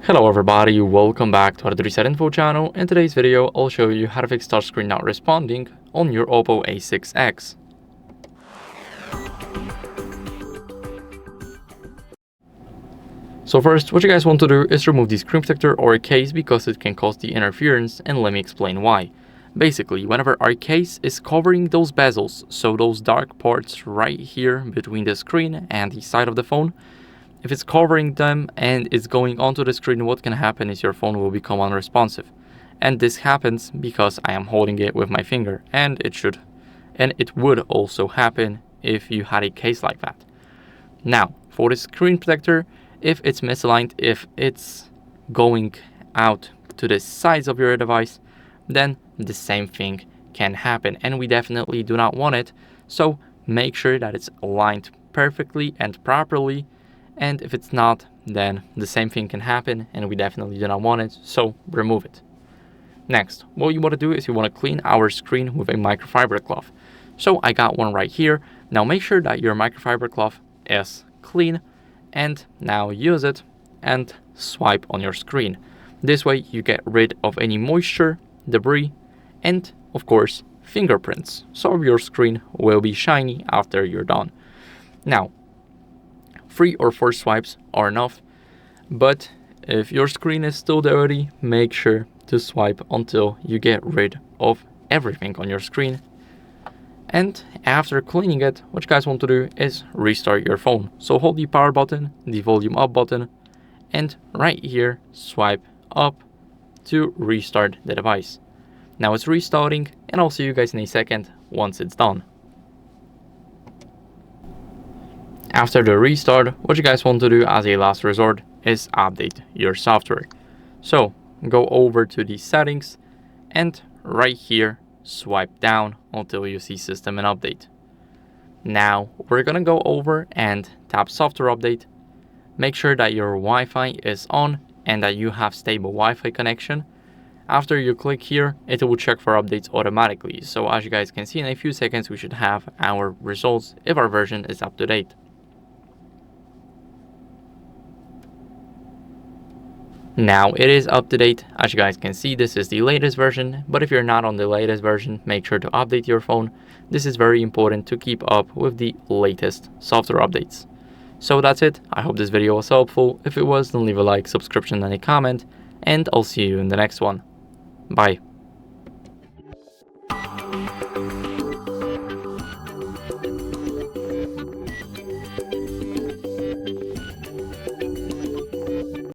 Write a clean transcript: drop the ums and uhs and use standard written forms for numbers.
Hello everybody, welcome back to HardReset.Info channel. In today's video, I'll show you how to fix touchscreen not responding on your OPPO A6x. So first, what you guys want to do is remove the screen protector or case because it can cause the interference, and let me explain why. Basically, whenever our case is covering those bezels, so those dark parts right here between the screen and the side of the phone, if it's covering them and it's going onto the screen, what can happen is your phone will become unresponsive. And this happens because I am holding it with my finger, and it would also happen if you had a case like that. Now, for the screen protector, if it's misaligned, if it's going out to the sides of your device, then the same thing can happen, and we definitely do not want it. So make sure that it's aligned perfectly and properly. And if it's not, then the same thing can happen, and we definitely do not want it, so remove it. Next, what you want to do is you want to clean our screen with a microfiber cloth. So I got one right here. Now make sure that your microfiber cloth is clean, and now use it and swipe on your screen. This way you get rid of any moisture, debris, and of course fingerprints, so your screen will be shiny after you're done. Now, 3 or 4 swipes are enough, but if your screen is still dirty, make sure to swipe until you get rid of everything on your screen. And after cleaning it, what you guys want to do is restart your phone. So hold the power button, the volume up button, and right here swipe up to restart the device. Now it's restarting, and I'll see you guys in a second once it's done. After the restart, what you guys want to do as a last resort is update your software. So go over to the settings, and right here swipe down until you see system and update. Now we're gonna go over and tap software update. Make sure that your Wi-Fi is on and that you have stable Wi-Fi connection. After you click here, it will check for updates automatically. So as you guys can see, in a few seconds we should have our results if our version is up to date. Now it is up to date. As you guys can see, this is the latest version, but if you're not on the latest version, make sure to update your phone. This is very important to keep up with the latest software updates. So that's it. I hope this video was helpful. If it was, then leave a like, subscription, and a comment, and I'll see you in the next one. Bye.